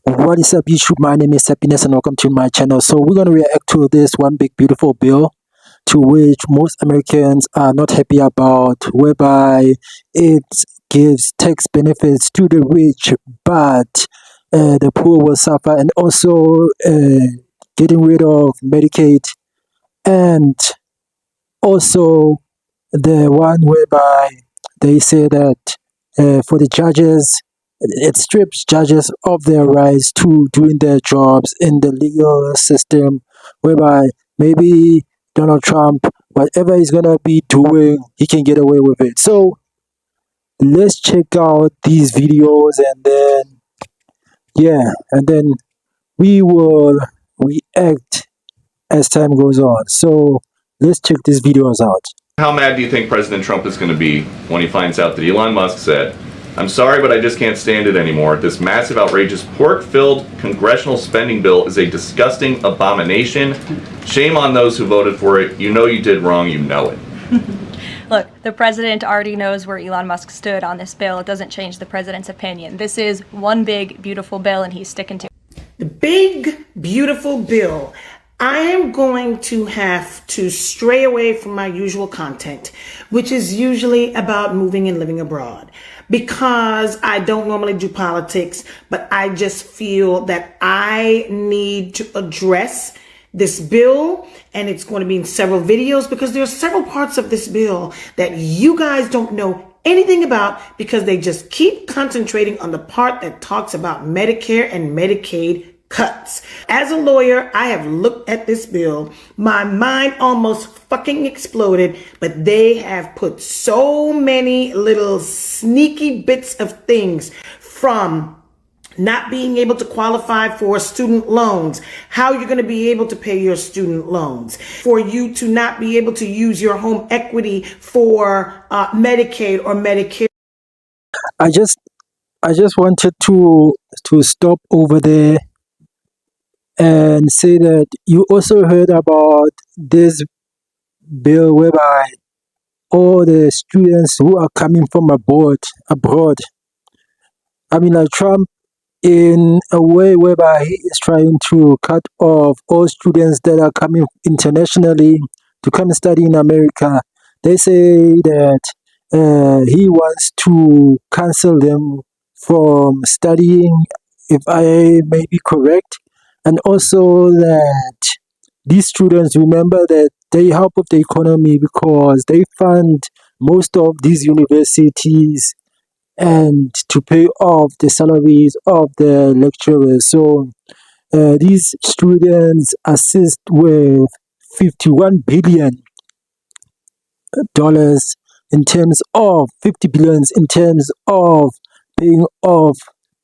What is up, YouTube? My name is Happiness and welcome to my channel. So we're going to react to this one big beautiful bill to which most Americans are not happy about, whereby it gives tax benefits to the rich, but the poor will suffer, and also getting rid of Medicaid, and also the one whereby they say that for the judges, it strips judges of their rights to doing their jobs in the legal system, whereby maybe Donald Trump, whatever he's gonna be doing, he can get away with it. So let's check out these videos, and then we will react as time goes on. So let's check these videos out. How mad do you think President Trump is going to be when he finds out that Elon Musk said, "I'm sorry, but I just can't stand it anymore. This massive, outrageous, pork-filled congressional spending bill is a disgusting abomination. Shame on those who voted for it. You know you did wrong. You know it." Look, the president already knows where Elon Musk stood on this bill. It doesn't change the president's opinion. This is one big, beautiful bill, and he's sticking to it. The big, beautiful bill. I am going to have to stray away from my usual content, which is usually about moving and living abroad, because I don't normally do politics, but I just feel that I need to address this bill, and it's going to be in several videos because there are several parts of this bill that you guys don't know anything about because they just keep concentrating on the part that talks about Medicare and Medicaid cuts. As a lawyer, I have looked at this bill. My mind almost fucking exploded, but they have put so many little sneaky bits of things, from not being able to qualify for student loans, how you're going to be able to pay your student loans, for you to not be able to use your home equity for Medicaid or Medicare. I just wanted to stop over there and say that you also heard about this bill whereby all the students who are coming from abroad, I mean, like Trump, in a way whereby he is trying to cut off all students that are coming internationally to come and study in America. They say that he wants to cancel them from studying, if I may be correct, and also that these students, remember that they help with the economy because they fund most of these universities and to pay off the salaries of the lecturers. So these students assist with $51 billion in terms of 50 billions in terms of paying off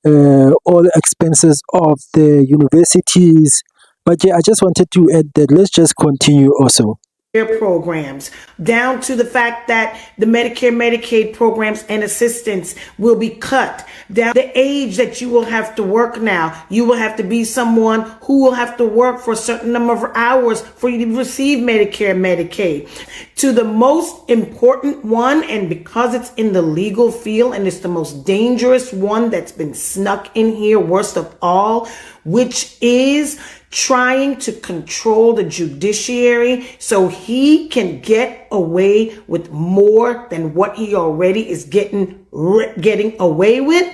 all the expenses of the universities. But yeah, I just wanted to add that. Let's just continue also. Programs, down to the fact that the Medicare, Medicaid programs and assistance will be cut down. The age that you will have to work now, you will have to be someone who will have to work for a certain number of hours for you to receive Medicare, Medicaid. To the most important one, and because it's in the legal field and it's the most dangerous one that's been snuck in here, worst of all, which is trying to control the judiciary so he can get away with more than what he already is getting away with.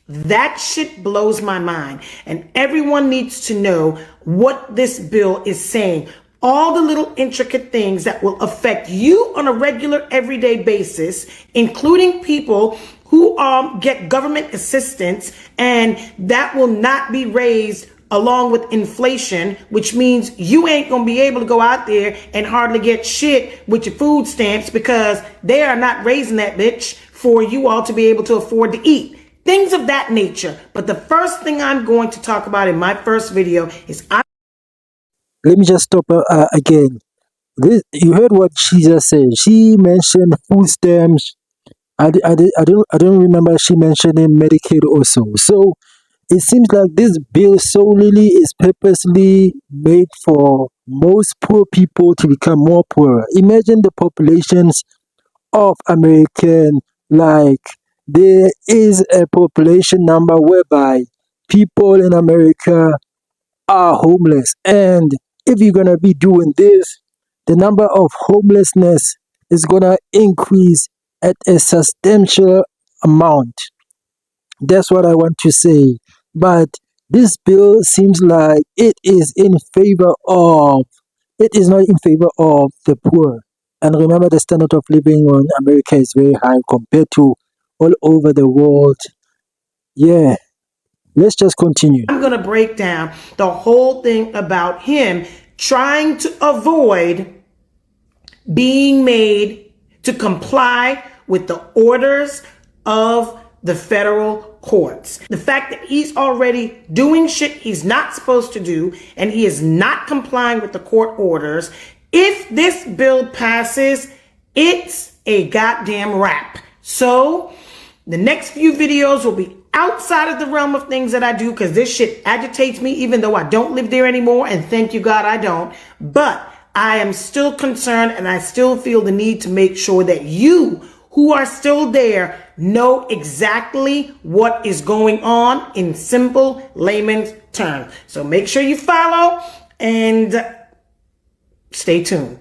That shit blows my mind. And everyone needs to know what this bill is saying. All the little intricate things that will affect you on a regular, everyday basis, including people who get government assistance, and that will not be raised along with inflation, which means you ain't gonna be able to go out there and hardly get shit with your food stamps because they are not raising that bitch for you all to be able to afford to eat. Things of that nature. But the first thing I'm going to talk about in my first video is let me just stop again. You heard what she just said. She mentioned food stamps. I don't remember she mentioning Medicaid also. So it seems like this bill solely is purposely made for most poor people to become more poor. Imagine the populations of American, like there is a population number whereby people in America are homeless. And if you're going to be doing this, the number of homelessness is going to increase at a substantial amount. That's what I want to say. But this bill seems like it is not in favor of the poor. And remember, the standard of living in America is very high compared to all over the world. Yeah, let's just continue. I'm going to break down the whole thing about him trying to avoid being made to comply with the orders of the federal courts. The fact that he's already doing shit he's not supposed to do and he is not complying with the court orders. If this bill passes, it's a goddamn wrap. So the next few videos will be outside of the realm of things that I do because this shit agitates me even though I don't live there anymore, and thank you God I don't. But I am still concerned and I still feel the need to make sure that you who are still there know exactly what is going on in simple layman's terms. So make sure you follow and stay tuned.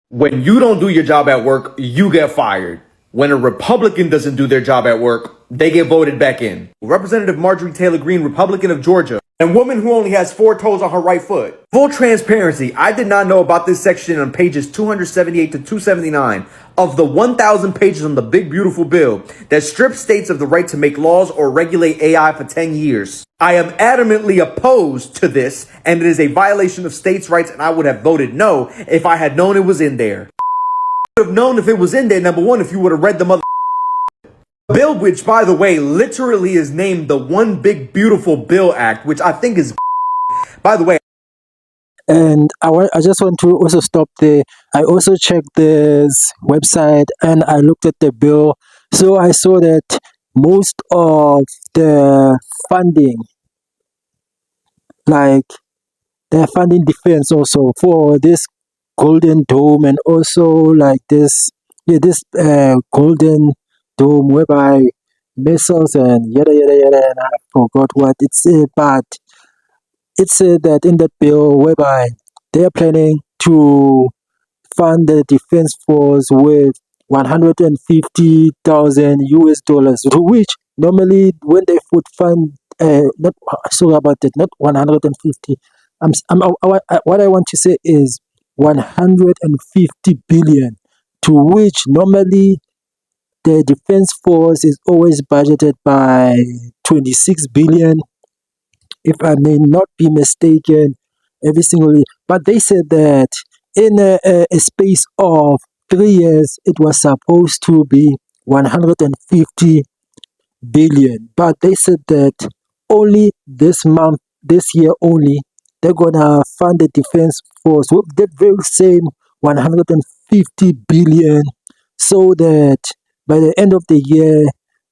When you don't do your job at work, you get fired. When a Republican doesn't do their job at work, they get voted back in. Representative Marjorie Taylor Greene, Republican of Georgia, and woman who only has 4 toes on her right foot. Full transparency, I did not know about this section on pages 278 to 279 of the 1,000 pages on the big beautiful bill that strips states of the right to make laws or regulate AI for 10 years. I am adamantly opposed to this, and it is a violation of states' rights, and I would have voted no if I had known it was in there. I would have known if it was in there, number one, if you would have read the mother bill, which, by the way, literally is named the One Big Beautiful Bill Act, which I think is, by the way. And I just want to also stop there. I also checked this website and I looked at the bill. So I saw that most of the funding, like they're funding defense also for this Golden Dome, and also like this Golden Dome whereby missiles and yada yada yada, and I forgot what it said, but it said that in that bill whereby they are planning to fund the defense force with 150,000 US dollars, which normally when they would fund, not sorry about that, not 150. What I want to say is 150 billion, to which normally the defense force is always budgeted by 26 billion, if I may not be mistaken, every single year. But they said that in a space of 3 years, it was supposed to be 150 billion. But they said that only this year only, they're gonna fund the defense force with that very same 150 billion, so that by the end of the year,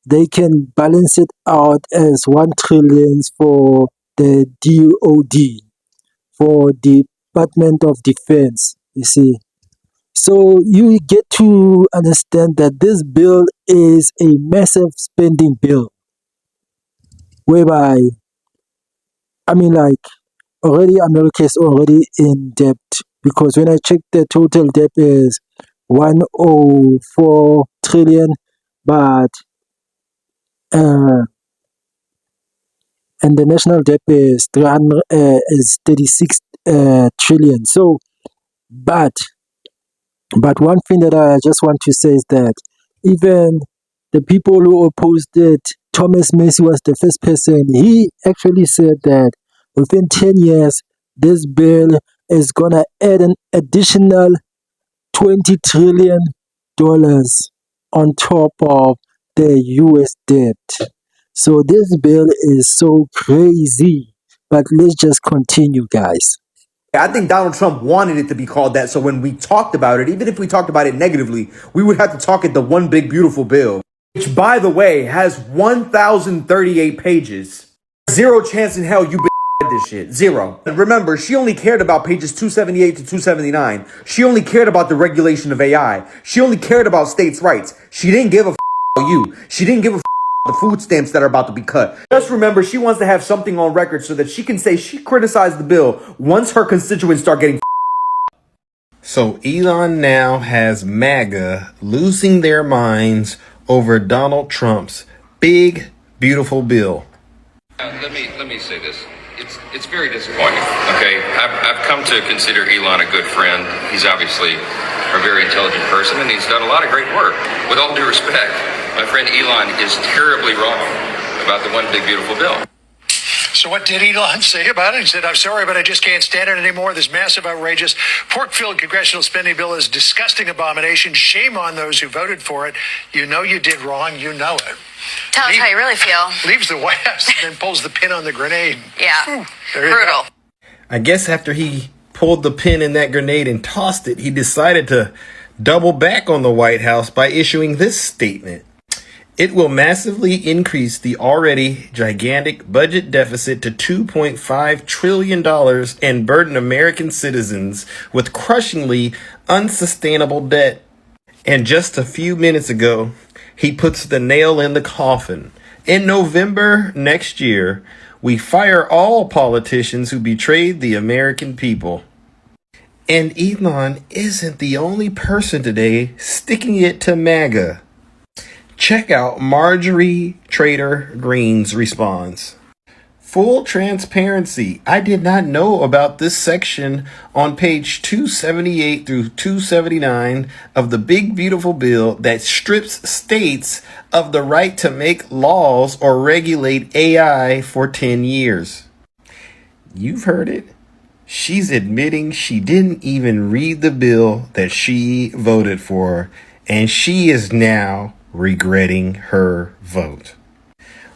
they can balance it out as 1 trillion for the DOD, for Department of Defense, you see. So you get to understand that this bill is a massive spending bill, whereby, I mean, like, already America is already in debt, because when I check the total debt is 104 trillion, but and the national debt is 36 trillion. So, but one thing that I just want to say is that even the people who opposed it, Thomas Macy was the first person. He actually said that within 10 years, this bill is gonna add an additional $20 trillion on top of the US debt. So this bill is so crazy. But let's just continue, guys. I think Donald Trump wanted it to be called that, so when we talked about it, even if we talked about it negatively, we would have to talk it the One Big Beautiful Bill, which, by the way, has 1,038 pages. Zero chance in hell you this shit. Zero. And remember, she only cared about pages 278 to 279. She only cared about the regulation of AI. She only cared about states' rights. She didn't give a about you. She didn't give a the food stamps that are about to be cut. Just remember, she wants to have something on record so that she can say she criticized the bill once her constituents start getting. So Elon now has MAGA losing their minds over Donald Trump's big, beautiful bill. Let me say this. It's very disappointing. Okay, I've come to consider Elon a good friend. He's obviously a very intelligent person, and he's done a lot of great work. With all due respect, my friend Elon is terribly wrong about the one big beautiful bill. So what did Elon say about it? He said, I'm sorry, but I just can't stand it anymore. This massive, outrageous, pork-filled congressional spending bill is a disgusting abomination. Shame on those who voted for it. You know you did wrong. You know it. Tell us how you really feel. Leaves the White House and then pulls the pin on the grenade. Yeah, Brutal. I guess after he pulled the pin in that grenade and tossed it, he decided to double back on the White House by issuing this statement. It will massively increase the already gigantic budget deficit to $2.5 trillion and burden American citizens with crushingly unsustainable debt. And just a few minutes ago, he puts the nail in the coffin. In November next year, we fire all politicians who betrayed the American people. And Elon isn't the only person today sticking it to MAGA. Check out Marjorie Trader Green's response. Full transparency. I did not know about this section on page 278 through 279 of the big beautiful bill that strips states of the right to make laws or regulate AI for 10 years. You've heard it. She's admitting she didn't even read the bill that she voted for, and she is now regretting her vote.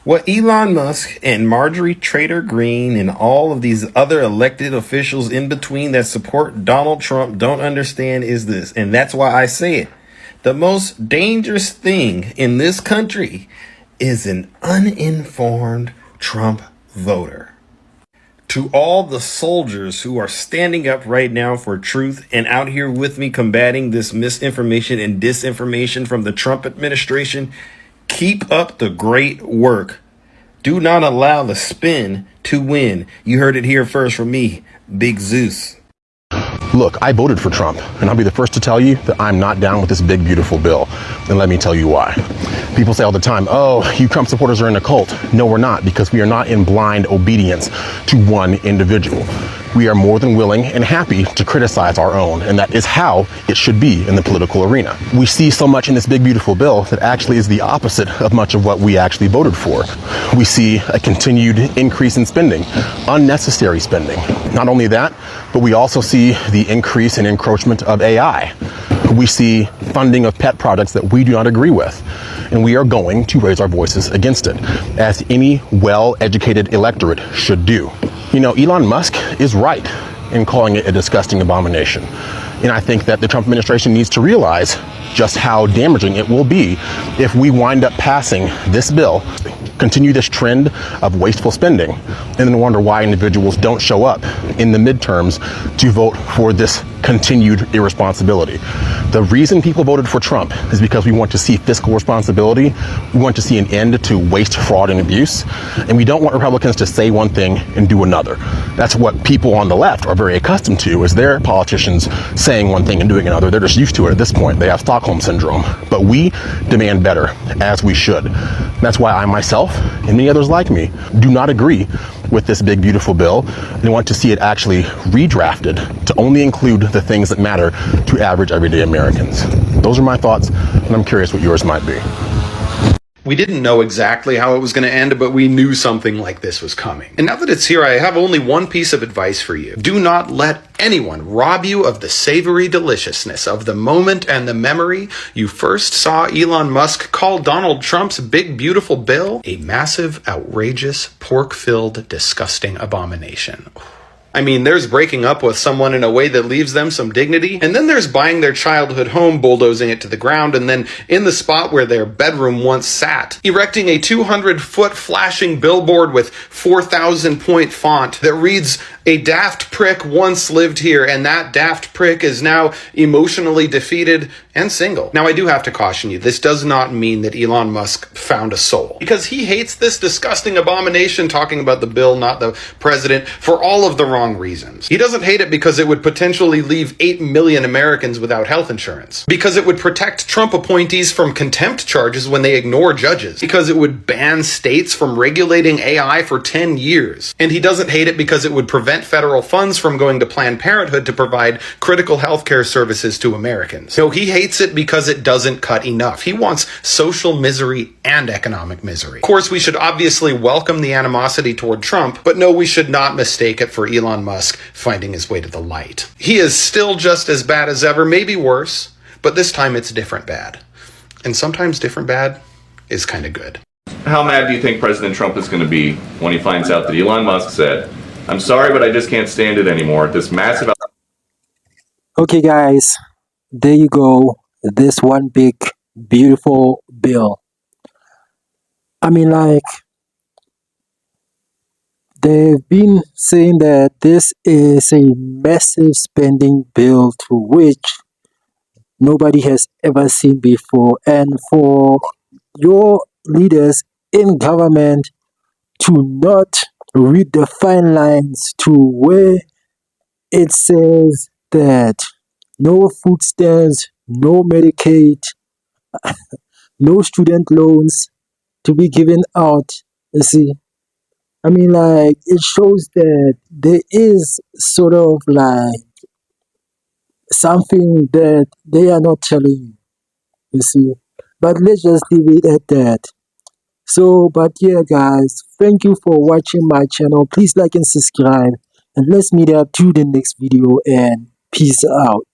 What Elon Musk and Marjorie Trader Green and all of these other elected officials in between that support Donald Trump don't understand is this, and that's why I say it. The most dangerous thing in this country is an uninformed Trump voter. To all the soldiers who are standing up right now for truth and out here with me combating this misinformation and disinformation from the Trump administration, keep up the great work. Do not allow the spin to win. You heard it here first from me, Big Zeus. Look, I voted for Trump, and I'll be the first to tell you that I'm not down with this big, beautiful bill. And let me tell you why. People say all the time, oh, you Trump supporters are in a cult. No, we're not, because we are not in blind obedience to one individual. We are more than willing and happy to criticize our own, and that is how it should be in the political arena. We see so much in this big, beautiful bill that actually is the opposite of much of what we actually voted for. We see a continued increase in spending, unnecessary spending. Not only that, but we also see the increase in encroachment of AI. We see funding of pet projects that we do not agree with, and we are going to raise our voices against it, as any well-educated electorate should do. You know, Elon Musk is right in calling it a disgusting abomination. And I think that the Trump administration needs to realize just how damaging it will be if we wind up passing this bill, continue this trend of wasteful spending, and then wonder why individuals don't show up in the midterms to vote for this continued irresponsibility. The reason people voted for Trump is because we want to see fiscal responsibility. We want to see an end to waste, fraud, and abuse. And we don't want Republicans to say one thing and do another. That's what people on the left are very accustomed to, is their politicians saying one thing and doing another. They're just used to it at this point. They have Stockholm syndrome. But we demand better, as we should. That's why I myself, and many others like me, do not agree with this big, beautiful bill, and want to see it actually redrafted to only include the things that matter to average, everyday Americans. Those are my thoughts, and I'm curious what yours might be. We didn't know exactly how it was going to end, but we knew something like this was coming. And now that it's here, I have only one piece of advice for you. Do not let anyone rob you of the savory deliciousness of the moment and the memory you first saw Elon Musk call Donald Trump's big, beautiful bill a massive, outrageous, pork-filled, disgusting abomination. I mean, there's breaking up with someone in a way that leaves them some dignity, and then there's buying their childhood home, bulldozing it to the ground, and then in the spot where their bedroom once sat, erecting a 200-foot flashing billboard with 4,000-point font that reads A daft prick once lived here, and that daft prick is now emotionally defeated and single. Now, I do have to caution you, this does not mean that Elon Musk found a soul, because he hates this disgusting abomination, talking about the bill, not the president, for all of the wrong reasons. He doesn't hate it because it would potentially leave 8 million Americans without health insurance, because it would protect Trump appointees from contempt charges when they ignore judges, because it would ban states from regulating AI for 10 years. And he doesn't hate it because it would prevent federal funds from going to Planned Parenthood to provide critical healthcare services to Americans. So he hates it because it doesn't cut enough. He wants social misery and economic misery. Of course, we should obviously welcome the animosity toward Trump, but no, we should not mistake it for Elon Musk finding his way to the light. He is still just as bad as ever, maybe worse, but this time it's different bad. And sometimes different bad is kind of good. How mad do you think President Trump is going to be when he finds out that Elon Musk said, "I'm sorry, but I just can't stand it anymore. This massive..." Okay, guys, there you go. This one big, beautiful bill. I mean, like, they've been saying that this is a massive spending bill to which nobody has ever seen before. And for your leaders in government to not read the fine lines to where it says that no food stamps, no Medicaid, no student loans to be given out. You see, I mean, like, it shows that there is sort of like something that they are not telling you, you see. But let's just leave it at that. So, but yeah, guys, thank you for watching my channel. Please like and subscribe. And let's meet up to the next video, and peace out.